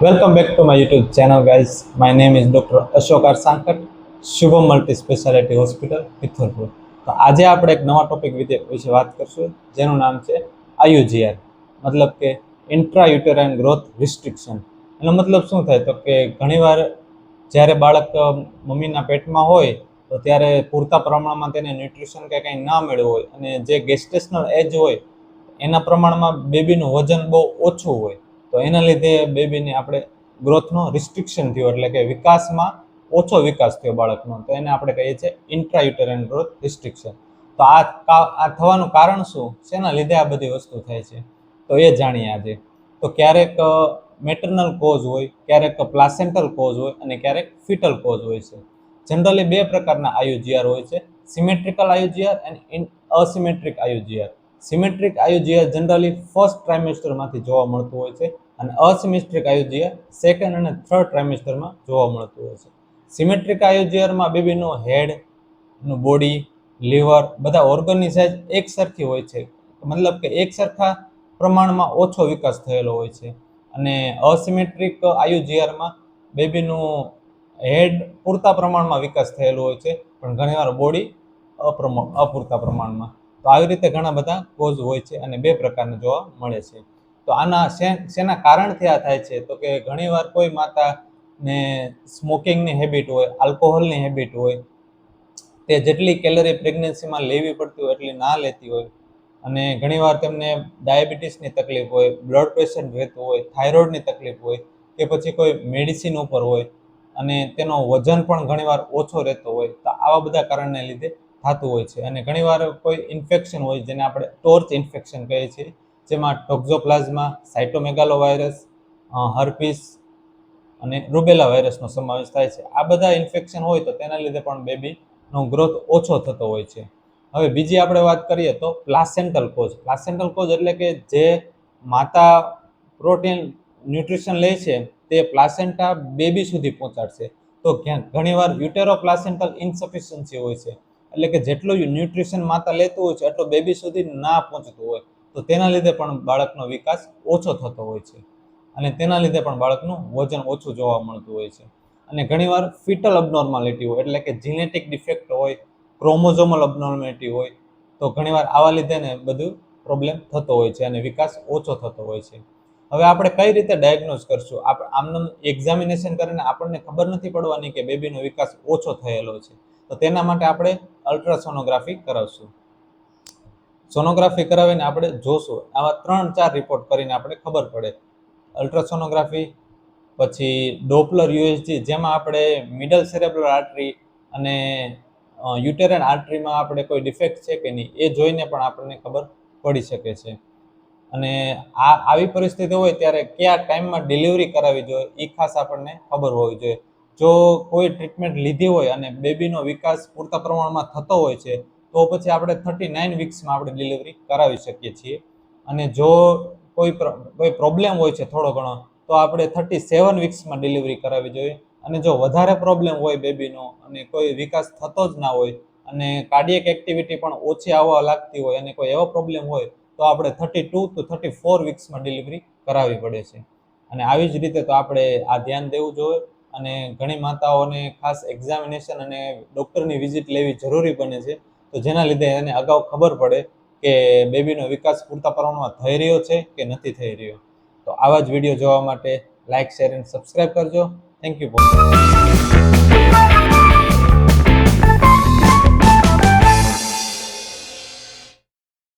Welcome back to my YouTube channel, guys. My name is Dr. Ashok R. Sankat, Shubham multi speciality hospital Pithorpur. તો આજે આપણે એક નવા topic વિશે વાત કરશું, જેનું નામ છે આયુજીઆર, મતલબ કે ઇન્ટ્રા યુટેરાઇન ગ્રોથ રિસ્ટ્રિક્શન. એનો મતલબ શું થાય તો કે ઘણીવાર જ્યારે બાળક મમ્મીના પેટમાં હોય તો ત્યારે પૂરતા પ્રમાણમાં તેને ન્યુટ્રિશન કે કંઈ ના મળ્યું હોય અને જે ગેસ્ટેશનલ એજ હોય એના પ્રમાણમાં બેબીનું વજન બહુ ઓછું હોય, તો એના લીધે બેબીને આપણે ગ્રોથનો રિસ્ટ્રિક્શન થયો, એટલે કે વિકાસમાં ઓછો વિકાસ થયો બાળકનો, તો એને આપણે કહીએ છીએ ઇન્ટ્રાયુટેરાઇન ગ્રોથ રિસ્ટ્રિક્શન. તો આ થવાનું કારણ શું, શેના લીધે આ બધી વસ્તુ થાય છે, તો એ જાણીએ આજે. તો ક્યારેક મેટર્નલ કોઝ હોય, ક્યારેક પ્લાસેન્ટલ કોઝ હોય અને ક્યારેક ફિટલ કોઝ હોય છે. જનરલી બે પ્રકારના આયુજીઆર હોય છે, સિમેટ્રિકલ આયુજીઆર અને અસિમેટ્રિક આયુજીઆર. સિમેટ્રિક આયુજીઆર જનરલી ફર્સ્ટ ટ્રાઇમેસ્ટરમાંથી જોવા મળતું હોય છે અને અસિમેટ્રિક આયુજીઆર સેકન્ડ અને થર્ડ ટ્રાઇમેસ્ટરમાં જોવા મળતું હોય છે. સિમેટ્રિક આયુજીઆરમાં બેબીનું હેડ, બોડી, લીવર, બધા ઓર્ગનની સાઇઝ એક સરખી હોય છે, મતલબ કે એક સરખા પ્રમાણમાં ઓછો વિકાસ થયેલો હોય છે. અને અસિમેટ્રિક આયુજીઆરમાં બેબીનું હેડ પૂરતા પ્રમાણમાં વિકાસ થયેલો હોય છે, પણ ઘણીવાર બોડી અપૂરતા પ્રમાણમાં. તો આવી રીતે ઘણા બધા કોઝ હોય છે અને બે પ્રકારના જોવા મળે છે. તો આના શેના કારણથી આ થાય છે, તો કે ઘણીવાર કોઈ માતાને સ્મોકિંગની હેબિટ હોય, આલ્કોહોલની હેબિટ હોય, તે જેટલી કેલરી પ્રેગ્નન્સીમાં લેવી પડતી હોય એટલી ના લેતી હોય, અને ઘણીવાર તેમને ડાયાબિટીસની તકલીફ હોય, બ્લડ પ્રેશર રહેતું હોય, થાઇરોઇડની તકલીફ હોય, કે પછી કોઈ મેડિસિન ઉપર હોય અને તેનો વજન પણ ઘણીવાર ઓછો રહેતો હોય, તો આવા બધા કારણને લીધે થતું હોય છે. અને ઘણીવાર કોઈ ઇન્ફેક્શન હોય, જેને આપણે ટોર્ચ ઇન્ફેક્શન કહીએ છીએ, જેમાં ટોક્ઝોપ્લાઝમા, સાયટોમેગાલોવાયરસ, હર્પીસ અને રૂબેલા વાયરસનો સમાવેશ થાય છે. આ બધા ઇન્ફેક્શન હોય તો તેના લીધે પણ બેબીનો ગ્રોથ ઓછો થતો હોય છે. હવે બીજી આપણે વાત કરીએ તો પ્લાસેન્ટલ કોઝ. પ્લાસેન્ટલ કોઝ એટલે કે જે માતા પ્રોટીન ન્યુટ્રિશન લે છે તે પ્લાસેન્ટા બેબી સુધી પહોંચાડશે. તો ઘણીવાર યુટેરો પ્લાસેન્ટલ ઇન્સફિશિયન્સી હોય છે, એટલે કે જેટલું ન્યુટ્રિશન માતા લેતું હોય છે એટલું બેબી સુધી ના પહોંચતું હોય, તો તેના લીધે પણ બાળકનો વિકાસ ઓછો થતો હોય છે અને તેના લીધે પણ બાળકનું વજન ઓછું જોવા મળતું હોય છે. અને ઘણીવાર ફિટલ અબનોર્માલિટી હોય, એટલે કે જીનેટિક ડિફેક્ટ હોય, ક્રોમોઝોમલ અબનોર્માલિટી હોય, તો ઘણીવાર આવા લીધે ને બધું પ્રોબ્લેમ થતો હોય છે અને વિકાસ ઓછો થતો હોય છે. હવે આપણે કઈ રીતે ડાયગ્નોઝ કરશું? આમનું એક્ઝામિનેશન કરીને આપણને ખબર નથી પડવાની કે બેબીનો વિકાસ ઓછો થયેલો છે, તો તેના માટે આપણે અલ્ટ્રાસોનોગ્રાફી કરાવશું. સોનોગ્રાફી કરાવીને આપણે જોશું, આવા 3-4 રિપોર્ટ કરીને આપણે ખબર પડે. અલ્ટ્રાસોનોગ્રાફી, પછી ડોપલર યુએસજી, જેમાં આપણે મિડલ સેરેબ્રલ આર્ટરી અને યુટેરાઇન આર્ટરીમાં આપણે કોઈ ડિફેક્ટ છે કે નહીં એ જોઈને પણ આપણને ખબર પડી શકે છે. અને આવી પરિસ્થિતિ હોય ત્યારે કયા ટાઈમમાં ડિલિવરી કરાવવી જોઈએ એ ખાસ આપણને ખબર હોવી જોઈએ. જો કોઈ ટ્રીટમેન્ટ લીધી હોય અને બેબીનો વિકાસ પૂરતા પ્રમાણમાં થતો હોય છે, તો પછી આપણે 39 વીક્સમાં આપણે ડિલિવરી કરાવી શકીએ છીએ. અને જો કોઈ પ્રોબ્લેમ હોય છે થોડો ઘણો, તો આપણે 37 વીક્સમાં ડિલિવરી કરાવવી જોઈએ. અને જો વધારે પ્રોબ્લેમ હોય બેબીનો અને કોઈ વિકાસ થતો જ ના હોય અને કાર્ડિયક એક્ટિવિટી પણ ઓછી આવવા લાગતી હોય અને કોઈ એવો પ્રોબ્લેમ હોય, તો આપણે 32 to 34 વીક્સમાં ડિલિવરી કરાવવી પડે છે. અને આવી જ રીતે તો આપણે આ ધ્યાન દેવું જોઈએ. અને ઘણી માતાઓને ખાસ એક્ઝામિનેશન અને ડૉક્ટરની વિઝિટ લેવી જરૂરી બને છે, તો જેના લીધે એને અગાઉ ખબર પડે કે બેબીનો વિકાસ પૂરતા પ્રમાણમાં થઈ રહ્યો છે કે નથી થઈ રહ્યો. તો આવા જ વિડીયો જોવા માટે લાઇક, શેર અને સબસ્ક્રાઈબ કરજો. Thank you.